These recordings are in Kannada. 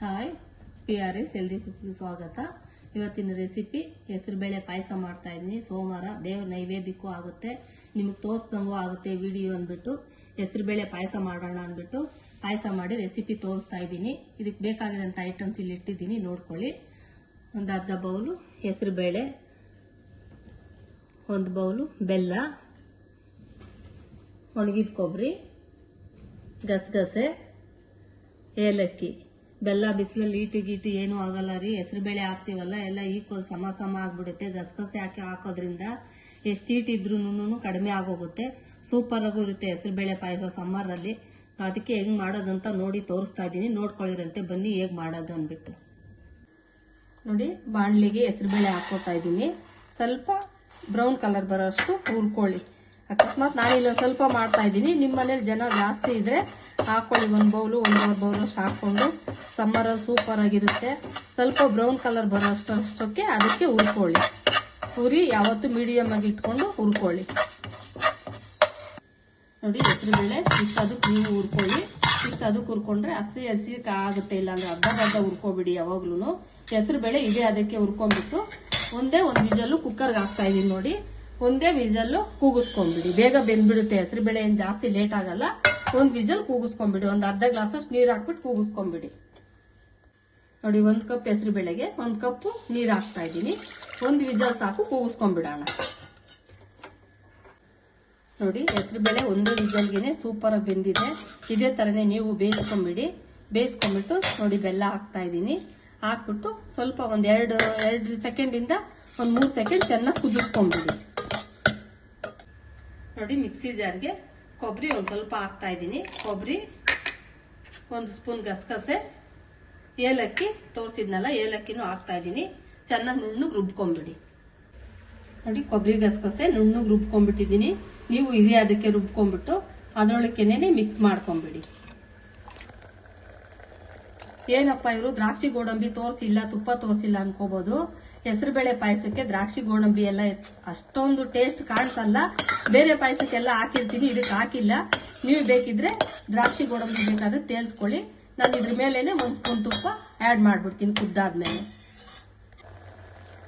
ಹಾಯ್, PRS ಹೆಲ್ದಿ ಕುಕಿಂಗ್ ಸ್ವಾಗತ. ಇವತ್ತಿನ ರೆಸಿಪಿ ಹೆಸರುಬೇಳೆ ಪಾಯಸ ಮಾಡ್ತಾ ಇದ್ದೀನಿ. ಸೋಮವಾರ ದೇವ್ರ ನೈವೇದ್ಯಕ್ಕೂ ಆಗುತ್ತೆ, ನಿಮಗೆ ತೋರಿಸ್ದಂಗೂ ಆಗುತ್ತೆ ವಿಡಿಯೋ ಅಂದ್ಬಿಟ್ಟು ಹೆಸರುಬೇಳೆ ಪಾಯಸ ಮಾಡೋಣ ಅಂದ್ಬಿಟ್ಟು ಪಾಯಸ ಮಾಡಿ ರೆಸಿಪಿ ತೋರಿಸ್ತಾ ಇದ್ದೀನಿ. ಇದಕ್ಕೆ ಬೇಕಾಗಿರೋಂಥ ಐಟಮ್ಸ್ ಇಲ್ಲಿ ಇಟ್ಟಿದ್ದೀನಿ, ನೋಡ್ಕೊಳ್ಳಿ. ಒಂದು ಅರ್ಧ ಬೌಲು ಹೆಸರುಬೇಳೆ, ಒಂದು ಬೌಲು ಬೆಲ್ಲ, ಒಣಗಿದ ಕೊಬ್ಬರಿ, ಗಸಗಸೆ, ಏಲಕ್ಕಿ. ಬೆಲ್ಲ ಬಿಸಿಲಲ್ಲಿ ಗೀಟಿ ಏನೂ ಆಗಲ್ಲ ರೀ, ಹೆಸರುಬೇಳೆ ಹಾಕ್ತಿವಲ್ಲ ಎಲ್ಲ ಈಕ್ವಲ್ ಸಮ ಆಗ್ಬಿಡುತ್ತೆ. ಗಸಗಸೆ ಹಾಕೋದ್ರಿಂದ ಎಷ್ಟು ಹೀಟ್ ಇದ್ರೂ ಕಡಿಮೆ ಆಗೋಗುತ್ತೆ. ಸೂಪರ್ ಆಗೂ ಇರುತ್ತೆ ಹೆಸರುಬೇಳೆ ಪಾಯಸ ಸಮ್ಮರಲ್ಲಿ. ಅದಕ್ಕೆ ಹೆಂಗ್ ಮಾಡೋದಂತ ನೋಡಿ ತೋರಿಸ್ತಾ ಇದ್ದೀನಿ, ನೋಡ್ಕೊಳ್ಳಿರಂತೆ. ಬನ್ನಿ ಹೇಗ್ ಮಾಡೋದು ಅಂದ್ಬಿಟ್ಟು. ನೋಡಿ, ಬಾಣಲಿಗೆ ಹೆಸರುಬೇಳೆ ಹಾಕೋತಾ ಇದ್ದೀನಿ. ಸ್ವಲ್ಪ ಬ್ರೌನ್ ಕಲರ್ ಬರೋಷ್ಟು ಹುರ್ಕೊಳ್ಳಿ. ಅಕಸ್ಮಾತ್ ನಾನಿಲ್ಲ ಸ್ವಲ್ಪ ಮಾಡ್ತಾ ಇದ್ದೀನಿ, ನಿಮ್ಮ ಮನೇಲಿ ಜನ ಜಾಸ್ತಿ ಇದ್ರೆ ಹಾಕೊಳ್ಳಿ. ಒಂದು ಬೌಲು 1.5 ಬೌಲಷ್ಟು ಹಾಕೊಂಡು. ಸಮ್ಮರಲ್ಲಿ ಸೂಪರ್ ಆಗಿರುತ್ತೆ. ಸ್ವಲ್ಪ ಬ್ರೌನ್ ಕಲರ್ ಬರೋಷ್ಟಕ್ಕೆ ಅದಕ್ಕೆ ಹುರ್ಕೊಳ್ಳಿ. ಹುರಿ ಯಾವತ್ತು ಮೀಡಿಯಂ ಆಗಿ ಇಟ್ಕೊಂಡು ಹುರ್ಕೊಳ್ಳಿ. ನೋಡಿ, ಹೆಸರುಬೇಳೆ ಇಷ್ಟು ಅದಕ್ಕೆ ನೀವು ಹುರ್ಕೊಳ್ಳಿ. ಇಷ್ಟು ಅದಕ್ಕೆ ಹುರ್ಕೊಂಡ್ರೆ ಹಸಿ ಆಗುತ್ತೆ, ಇಲ್ಲಾಂದ್ರೆ ಅರ್ಧ ಹುರ್ಕೊಬಿಡಿ. ಯಾವಾಗ್ಲೂ ಹೆಸರುಬೇಳೆ ಇದೆ ಅದಕ್ಕೆ ಹುರ್ಕೊಂಡ್ಬಿಟ್ಟು ಒಂದೇ ಒಂದು ವಿಜಲ್ಲು ಕುಕ್ಕರ್ಗೆ ಹಾಕ್ತಾ ಇದೀನಿ. ನೋಡಿ, ಒಂದೇ ವಿಜಲ್ಲು ಕೂಗಿಸ್ಕೊಂಡ್ಬಿಡಿ, ಬೇಗ ಬೆಂದ್ಬಿಡುತ್ತೆ. ಹೆಸರುಬೇಳೆ ಏನ್ ಜಾಸ್ತಿ ಲೇಟ್ ಆಗಲ್ಲ. ಒಂದ್ ವಿಜಲ್ ಕೂಗಿಸ್ಕೊಂಡ್ಬಿಡಿ, ಒಂದು ಅರ್ಧ ಗ್ಲಾಸ್ ಅಷ್ಟು ನೀರ್ ಹಾಕ್ಬಿಟ್ಟು ಕೂಗಿಸ್ಕೊಂಡ್ಬಿಡಿ. ನೋಡಿ, 1 ಕಪ್ ಹೆಸರುಬೇಳೆಗೆ 1 ಕಪ್ ನೀರ್ ಹಾಕ್ತಾ ಇದ್ದೀನಿ. ಒಂದು ವಿಜಲ್ ಸಾಕು, ಕೂಗಿಸ್ಕೊಂಡ್ಬಿಡೋಣ. ನೋಡಿ, ಹೆಸರುಬೇಳೆ ಒಂದೇ ವಿಜಲ್ಗೆನೆ ಸೂಪರ್ ಆಗಿ ಬೆಂದಿದೆ. ಇದೇ ತರನೇ ನೀವು ಬೇಯಿಸ್ಕೊಂಡ್ಬಿಟ್ಟು ನೋಡಿ ಬೆಲ್ಲ ಹಾಕ್ತಾ ಇದ್ದೀನಿ. ಹಾಕ್ಬಿಟ್ಟು ಸ್ವಲ್ಪ ಒಂದ್ 2 ಸೆಕೆಂಡ್ ಇಂದ 3 ಸೆಕೆಂಡ್ ಚೆನ್ನಾಗಿ ಕುದಿಸ್ಕೊಂಡ್ಬಿಡಿ. ನೋಡಿ, ಮಿಕ್ಸಿ ಜಾರ್ಗೆ ಕೊಬ್ಬರಿ ಒಂದ್ ಸ್ವಲ್ಪ ಹಾಕ್ತಾ ಇದ್ದೀನಿ. ಕೊಬ್ಬರಿ, 1 ಸ್ಪೂನ್ ಗಸಗಸೆ, ಏಲಕ್ಕಿ ತೋರಿಸಿದ್ನಲ್ಲ ಏಲಕ್ಕಿನೂ ಹಾಕ್ತಾ ಇದ್ದೀನಿ. ಚೆನ್ನಾಗಿ ನುಣ್ಣಗೆ ರುಬ್ಕೊಂಡ್ಬಿಡಿ. ನೋಡಿ, ಕೊಬ್ಬರಿ ಗಸಗಸೆ ನುಣ್ಣಗೆ ರುಬ್ಕೊಂಡ್ಬಿಟ್ಟಿದ್ದೀನಿ. ನೀವು ಇದೇ ಅದಕ್ಕೆ ರುಬ್ಕೊಂಡ್ಬಿಟ್ಟು ಅದ್ರೊಳಗೆನೆ ಮಿಕ್ಸ್ ಮಾಡ್ಕೊಂಡ್ಬಿಡಿ. ಏನಪ್ಪ ಇವರು ದ್ರಾಕ್ಷಿ ಗೋಡಂಬಿ ತೋರಿಸಿಲ್ಲ, ತುಪ್ಪ ತೋರಿಸಿಲ್ಲ ಅನ್ಕೋಬಹುದು. ಹೆಸರುಬೇಳೆ ಪಾಯಸಕ್ಕೆ ದ್ರಾಕ್ಷಿ ಗೋಡಂಬಿ ಎಲ್ಲ ಅಷ್ಟೊಂದು ಟೇಸ್ಟ್ ಕಾಣಿಸಲ್ಲ. ಬೇರೆ ಪಾಯಸಕ್ಕೆಲ್ಲ ಹಾಕಿರ್ತೀನಿ, ಇದಕ್ಕೆ ಹಾಕಿಲ್ಲ. ನೀವು ಬೇಕಿದ್ರೆ ದ್ರಾಕ್ಷಿ ಗೋಡಂಬಿ ಬೇಕಾದ್ರೆ ತೇಲ್ಸ್ಕೊಳ್ಳಿ. ನಾನು ಇದ್ರ ಮೇಲೇನೆ 1 ಸ್ಪೂನ್ ತುಪ್ಪ ಆಡ್ ಮಾಡ್ಬಿಡ್ತೀನಿ ಕುದ್ದಾದ್ಮೇಲೆ.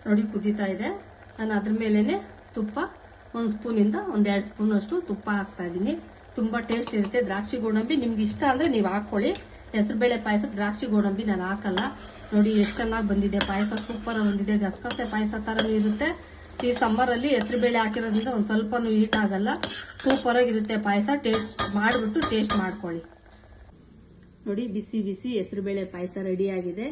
ನೋಡಿ, ಕುದೀತಾ ಇದೆ. ನಾನು ಅದ್ರ ಮೇಲೇನೆ ತುಪ್ಪ 1 ಸ್ಪೂನ್ ಇಂದ 1-2 ಸ್ಪೂನ್ ಅಷ್ಟು ತುಪ್ಪ ಹಾಕ್ತಾ ಇದ್ದೀನಿ. ತುಂಬಾ ಟೇಸ್ಟ್ ಇರುತ್ತೆ. ದ್ರಾಕ್ಷಿ ಗೋಡಂಬಿ ನಿಮ್ಗೆ ಇಷ್ಟ ಅಂದ್ರೆ ನೀವು ಹಾಕೊಳ್ಳಿ. ಹೆಸರುಬೇಳೆ ಪಾಯಸಕ್ಕೆ ದ್ರಾಕ್ಷಿ ಗೋಡಂಬಿ ನಾನು ಹಾಕಲ್ಲ. ನೋಡಿ, ಎಷ್ಟು ಚೆನ್ನಾಗಿ ಬಂದಿದೆ ಪಾಯಸ, ಸೂಪರ್ ಬಂದಿದೆ. ಗಸಗಸೆ ಪಾಯಸ ತರನೇ ಇರುತ್ತೆ. ಈ ಸಮ್ಮರ್ ಅಲ್ಲಿ ಹೆಸರುಬೇಳೆ ಹಾಕಿರೋದ್ರಿಂದ ಒಂದ್ ಸ್ವಲ್ಪನೂ ಹೀಟ್ ಆಗಲ್ಲ. ಸೂಪರ್ ಆಗಿರುತ್ತೆ ಪಾಯಸ. ಟೇಸ್ಟ್ ಮಾಡ್ಬಿಟ್ಟು ಟೇಸ್ಟ್ ಮಾಡ್ಕೊಳ್ಳಿ. ನೋಡಿ, ಬಿಸಿ ಬಿಸಿ ಹೆಸರುಬೇಳೆ ಪಾಯಸ ರೆಡಿ ಆಗಿದೆ.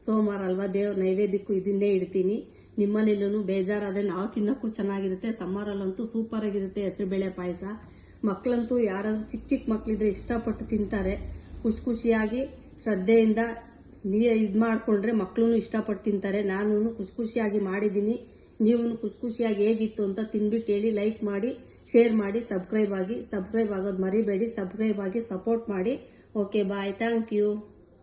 ಸೋಮವಾರ ಅಲ್ವಾ, ದೇವ್ರ ನೈವೇದ್ಯಕ್ಕೂ ಇದನ್ನೇ ಇಡ್ತೀನಿ. ನಿಮ್ಮನೇಲೂ ಬೇಜಾರಾದ್ರೆ ನಾವು ತಿನ್ನಕ್ಕೂ ಚೆನ್ನಾಗಿರುತ್ತೆ. ಸಮ್ಮರಲ್ಲಂತೂ ಸೂಪರ್ ಆಗಿರುತ್ತೆ ಹೆಸರುಬೇಳೆ ಪಾಯಸ. ಮಕ್ಕಳಂತೂ ಯಾರಾದ್ರೂ ಚಿಕ್ಕ ಮಕ್ಕಳಿದ್ರೆ ಇಷ್ಟಪಟ್ಟು ತಿಂತಾರೆ. ಖುಷಿಯಾಗಿ ಶ್ರದ್ಧೆಯಿಂದ ಇದ್ ಮಾಡ್ಕೊಂಡ್ರೆ ಮಕ್ಕಳು ಇಷ್ಟಪಟ್ಟು ತಿಂತಾರೆ. ನಾನು ಖುಷಿಯಾಗಿ ಮಾಡಿದ್ದೀನಿ. ನೀವು ಖುಷಿಯಾಗಿ ಹೇಗಿತ್ತು ಅಂತ ತಿನ್ಬಿಟ್ಟು ಹೇಳಿ. ಲೈಕ್ ಮಾಡಿ, ಶೇರ್ ಮಾಡಿ, ಸಬ್ಸ್ಕ್ರೈಬ್ ಆಗೋದು ಮರಿಬೇಡಿ. ಸಬ್ಸ್ಕ್ರೈಬ್ ಆಗಿ ಸಪೋರ್ಟ್ ಮಾಡಿ. Okay, bye, thank you.